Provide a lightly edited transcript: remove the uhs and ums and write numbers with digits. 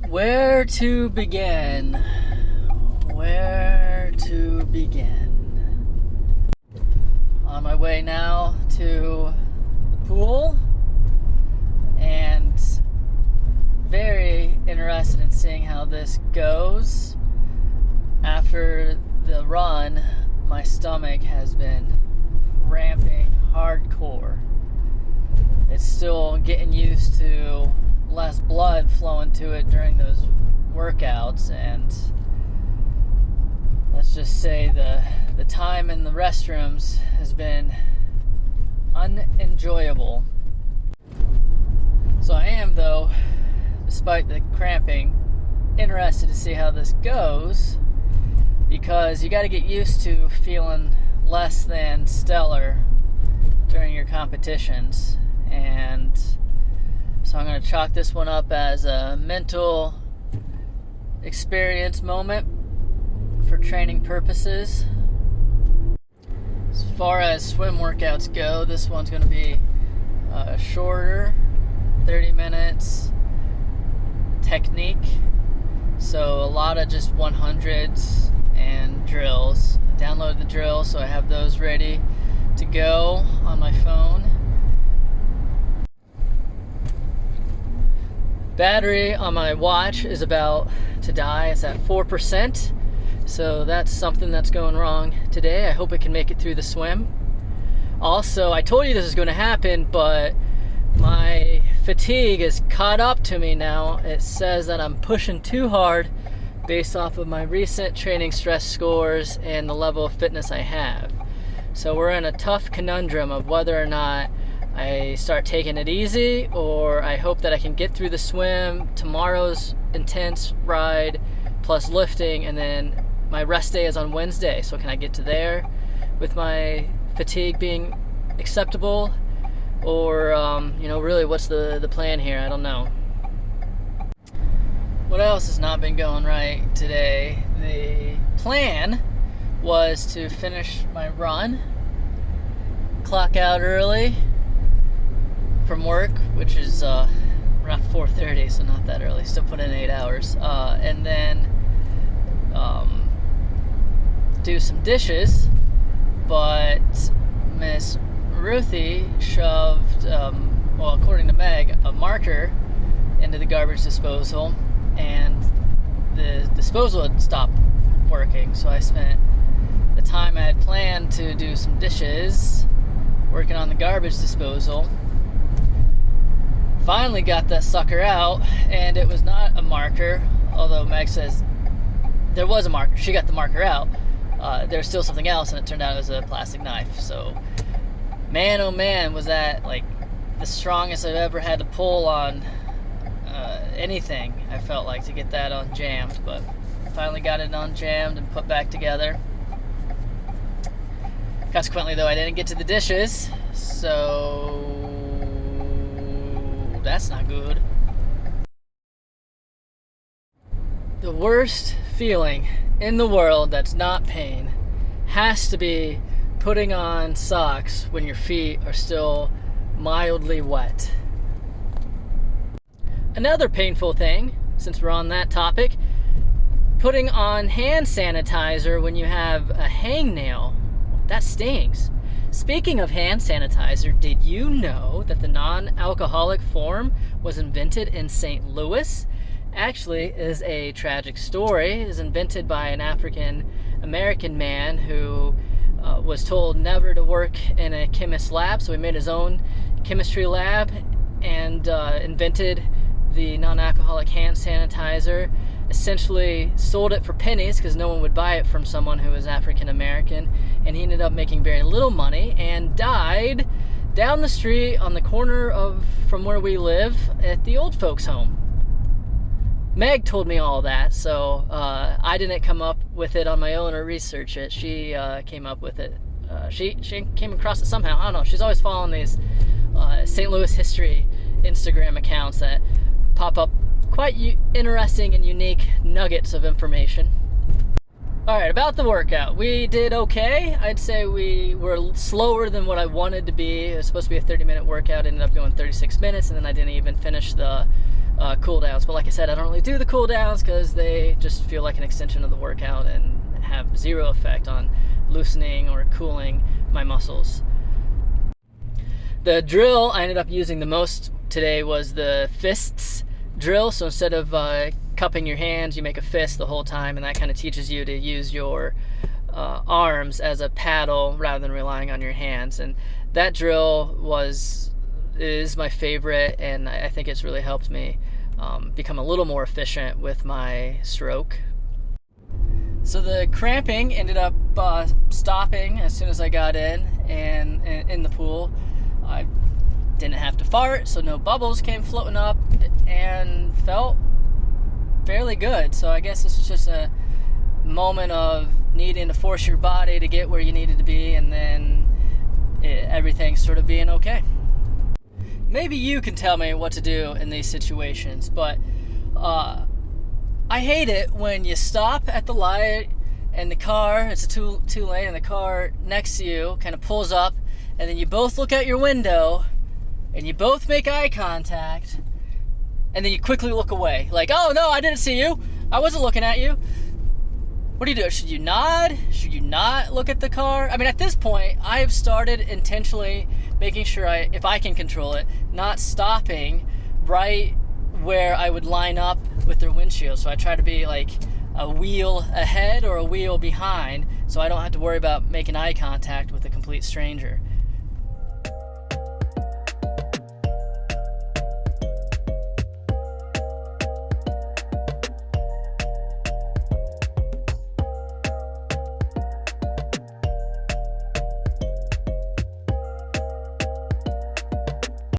Where to begin? Where to begin? On my way now to the pool, and very interested in seeing how this goes. After the run, my stomach has been ramping hardcore. It's still getting used to less blood flowing to it during those workouts, and let's just say the time in the restrooms has been unenjoyable. So I am, though, despite the cramping, interested to see how this goes, because you got to get used to feeling less than stellar during your competitions. And so I'm going to chalk this one up as a mental experience moment for training purposes. As far as swim workouts go, this one's going to be shorter, 30 minutes, technique. So a lot of just 100s and drills. I downloaded the drills, so I have those ready to go on my phone. Battery on my watch is about to die. It's at 4%, so that's something that's going wrong today. I hope it can make it through the swim. Also, I told you this was going to happen, but my fatigue is caught up to me now. It says that I'm pushing too hard based off of my recent training stress scores and the level of fitness I have. So we're in a tough conundrum of whether or not I start taking it easy, or I hope that I can get through the swim, tomorrow's intense ride plus lifting, and then my rest day is on Wednesday. So can I get to there with my fatigue being acceptable, or really what's the plan here? I don't know. What else has not been going right today? The plan was to finish my run, clock out early from work, which is around 4:30, so not that early, still put in 8 hours, and then do some dishes, but Miss Ruthie shoved, according to Meg, a marker into the garbage disposal, and the disposal had stopped working, so I spent the time I had planned to do some dishes working on the garbage disposal. Finally got that sucker out, and it was not a marker, although Meg says there was a marker. She got the marker out. There was still something else, and it turned out it was a plastic knife. So, man, oh man, was that like the strongest I've ever had to pull on anything, I felt like, to get that unjammed. But finally got it unjammed and put back together. Consequently, though, I didn't get to the dishes, so that's not good. The worst feeling in the world that's not pain has to be putting on socks when your feet are still mildly wet. Another painful thing, since we're on that topic, putting on hand sanitizer when you have a hangnail. That stings. Speaking of hand sanitizer, did you know that the non-alcoholic form was invented in St. Louis? Actually, is a tragic story. It was invented by an African-American man who was told never to work in a chemist's lab, so he made his own chemistry lab and invented the non-alcoholic hand sanitizer. Essentially sold it for pennies because no one would buy it from someone who was African-American, and he ended up making very little money and died down the street on the corner from where we live at the old folks home. Meg told me all that, so I didn't come up with it on my own or research it. She came up with it. She came across it somehow. I don't know. She's always following these St. Louis history Instagram accounts that pop up quite interesting and unique nuggets of information. Alright, about the workout. We did okay. I'd say we were slower than what I wanted to be. It was supposed to be a 30-minute workout. Ended up going 36 minutes, and then I didn't even finish the cool downs. But like I said, I don't really do the cool downs because they just feel like an extension of the workout and have zero effect on loosening or cooling my muscles. The drill I ended up using the most today was the fists drill. So instead of cupping your hands, you make a fist the whole time, and that kind of teaches you to use your arms as a paddle rather than relying on your hands. And that drill is my favorite, and I think it's really helped me become a little more efficient with my stroke. So the cramping ended up stopping as soon as I got in and in the pool. I didn't have to fart, so no bubbles came floating up, and felt fairly good. So I guess this was just a moment of needing to force your body to get where you needed to be, and then everything's sort of being okay. Maybe you can tell me what to do in these situations, but I hate it when you stop at the light and the car, it's a two lane, and the car next to you kind of pulls up, and then you both look out your window and you both make eye contact, and then you quickly look away. Like, oh no, I didn't see you. I wasn't looking at you. What do you do? Should you nod? Should you not look at the car? I mean, at this point, I have started intentionally making sure if I can control it, not stopping right where I would line up with their windshield. So I try to be like a wheel ahead or a wheel behind, so I don't have to worry about making eye contact with a complete stranger.